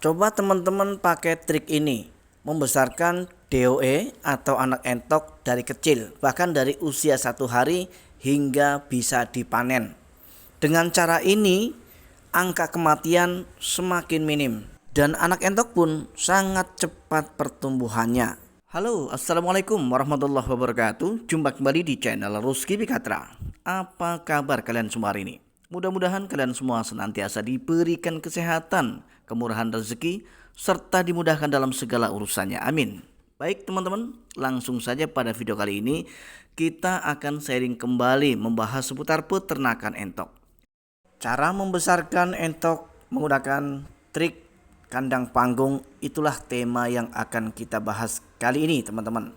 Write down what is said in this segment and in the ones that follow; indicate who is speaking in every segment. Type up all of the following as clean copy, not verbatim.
Speaker 1: Coba teman-teman pakai trik ini, membesarkan DOE atau anak entok dari kecil, bahkan dari usia 1 hari hingga bisa dipanen. Dengan cara ini, angka kematian semakin minim dan anak entok pun sangat cepat pertumbuhannya. Halo, assalamualaikum warahmatullahi wabarakatuh. Jumpa kembali di channel Rusky Bikatra. Apa kabar kalian semua hari ini? Mudah-mudahan kalian semua senantiasa diberikan kesehatan, kemurahan rezeki, serta dimudahkan dalam segala urusannya. Amin. Baik teman-teman, langsung saja pada video kali ini kita akan sharing kembali membahas seputar peternakan entok. Cara membesarkan entok menggunakan trik kandang panggung, itulah tema yang akan kita bahas kali ini teman-teman.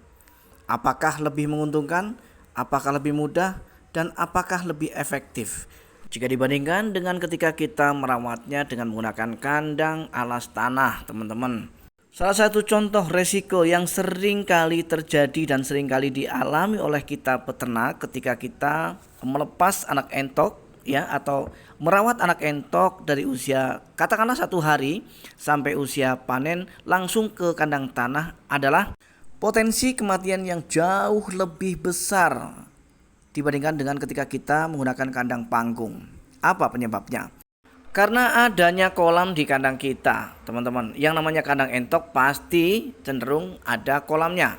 Speaker 1: Apakah lebih menguntungkan, apakah lebih mudah, dan apakah lebih efektif jika dibandingkan dengan ketika kita merawatnya dengan menggunakan kandang alas tanah teman-teman. Salah satu contoh resiko yang sering kali terjadi dan sering kali dialami oleh kita peternak ketika kita melepas anak entok ya, atau merawat anak entok dari usia katakanlah 1 hari sampai usia panen langsung ke kandang tanah adalah potensi kematian yang jauh lebih besar dibandingkan dengan ketika kita menggunakan kandang panggung. Apa penyebabnya? Karena adanya kolam di kandang kita, teman-teman. Yang namanya kandang entok pasti cenderung ada kolamnya.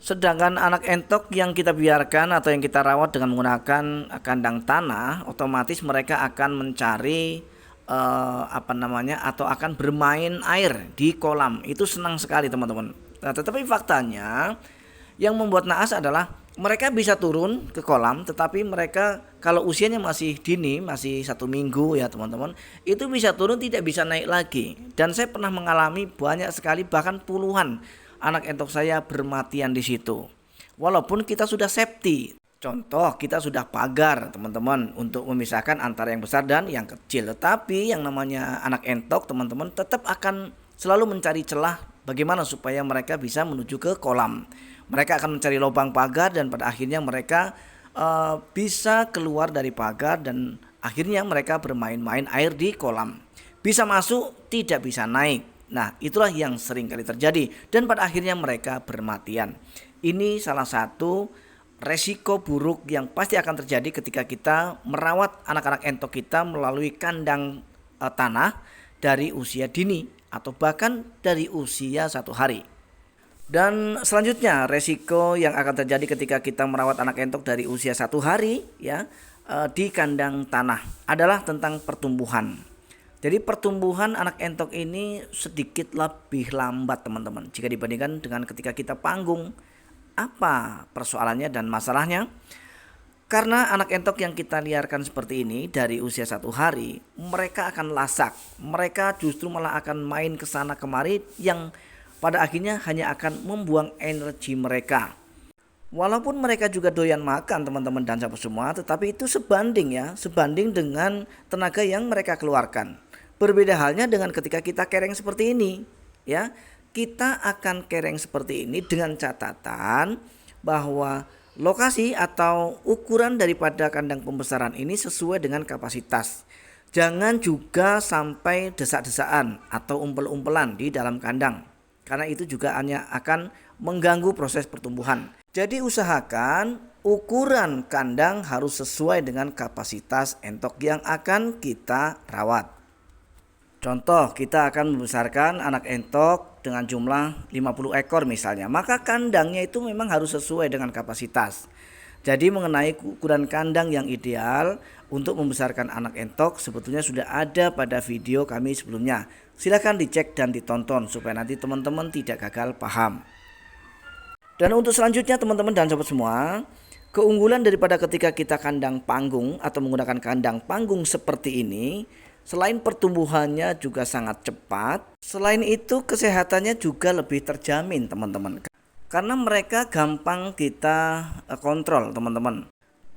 Speaker 1: Sedangkan anak entok yang kita biarkan atau yang kita rawat dengan menggunakan kandang tanah, otomatis mereka akan mencari atau akan bermain air di kolam. Itu senang sekali, teman-teman. Nah, tetapi faktanya yang membuat naas adalah mereka bisa turun ke kolam, tetapi mereka kalau usianya masih dini, masih 1 minggu ya teman-teman, itu bisa turun, tidak bisa naik lagi. Dan saya pernah mengalami banyak sekali, bahkan puluhan anak entok saya bermatian di situ. Walaupun kita sudah safety, contoh kita sudah pagar teman-teman untuk memisahkan antara yang besar dan yang kecil. Tetapi yang namanya anak entok teman-teman tetap akan selalu mencari celah bagaimana supaya mereka bisa menuju ke kolam. Mereka akan mencari lubang pagar dan pada akhirnya mereka bisa keluar dari pagar dan akhirnya mereka bermain-main air di kolam. Bisa masuk, tidak bisa naik. Nah, itulah yang sering kali terjadi dan pada akhirnya mereka bermatian. Ini salah satu resiko buruk yang pasti akan terjadi ketika kita merawat anak-anak entok kita melalui kandang tanah dari usia dini atau bahkan dari usia 1 hari. Dan selanjutnya resiko yang akan terjadi ketika kita merawat anak entok dari usia 1 hari ya di kandang tanah adalah tentang pertumbuhan. Jadi pertumbuhan anak entok ini sedikit lebih lambat teman-teman jika dibandingkan dengan ketika kita panggung. Apa persoalannya dan masalahnya? Karena anak entok yang kita liarkan seperti ini dari usia 1 hari, mereka akan lasak. Mereka justru malah akan main ke sana kemari yang pada akhirnya hanya akan membuang energi mereka. Walaupun mereka juga doyan makan teman-teman dan sahabat semua, tetapi itu sebanding dengan tenaga yang mereka keluarkan. Berbeda halnya dengan ketika kita kereng seperti ini, ya. Kita akan kereng seperti ini dengan catatan bahwa lokasi atau ukuran daripada kandang pembesaran ini sesuai dengan kapasitas. Jangan juga sampai desak-desaan atau umpel-umpelan di dalam kandang, karena itu juga hanya akan mengganggu proses pertumbuhan. Jadi usahakan ukuran kandang harus sesuai dengan kapasitas entok yang akan kita rawat. Contoh, kita akan membesarkan anak entok dengan jumlah 50 ekor misalnya, maka kandangnya itu memang harus sesuai dengan kapasitas. Jadi mengenai ukuran kandang yang ideal untuk membesarkan anak entok sebetulnya sudah ada pada video kami sebelumnya. Silahkan dicek dan ditonton supaya nanti teman-teman tidak gagal paham. Dan untuk selanjutnya teman-teman dan sobat semua, keunggulan daripada ketika kita kandang panggung atau menggunakan kandang panggung seperti ini, selain pertumbuhannya juga sangat cepat, selain itu kesehatannya juga lebih terjamin teman-teman. Karena mereka gampang kita kontrol teman-teman.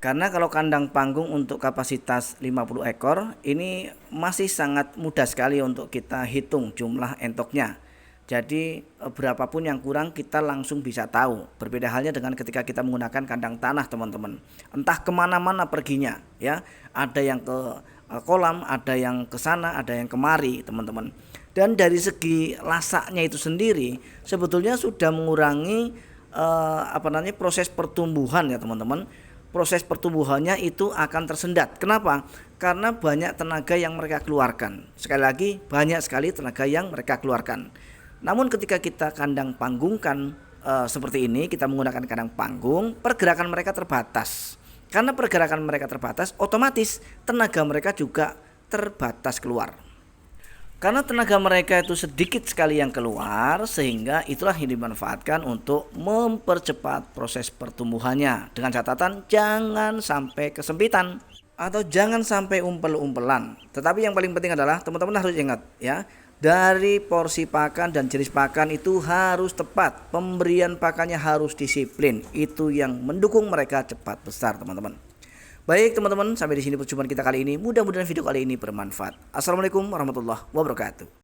Speaker 1: Karena kalau kandang panggung untuk kapasitas 50 ekor ini masih sangat mudah sekali untuk kita hitung jumlah entoknya. Jadi berapapun yang kurang kita langsung bisa tahu. Berbeda halnya dengan ketika kita menggunakan kandang tanah teman-teman. Entah kemana-mana perginya ya. Ada yang ke kolam, ada yang ke sana, ada yang kemari teman-teman. Dan dari segi lasaknya itu sendiri sebetulnya sudah mengurangi proses pertumbuhan ya teman-teman. Proses pertumbuhannya itu akan tersendat. Kenapa? Karena banyak tenaga yang mereka keluarkan. Sekali lagi, banyak sekali tenaga yang mereka keluarkan. Namun ketika kita kandang panggungkan seperti ini, kita menggunakan kandang panggung, pergerakan mereka terbatas. Karena pergerakan mereka terbatas, otomatis tenaga mereka juga terbatas keluar. Karena tenaga mereka itu sedikit sekali yang keluar, sehingga itulah yang dimanfaatkan untuk mempercepat proses pertumbuhannya. Dengan catatan jangan sampai kesempitan atau jangan sampai umpel-umpelan. Tetapi yang paling penting adalah teman-teman harus ingat ya, dari porsi pakan dan jenis pakan itu harus tepat. Pemberian pakannya harus disiplin. Itu yang mendukung mereka cepat besar, teman-teman. Baik teman-teman, sampai di sini perjumpaan kita kali ini. Mudah-mudahan video kali ini bermanfaat. Assalamualaikum warahmatullahi wabarakatuh.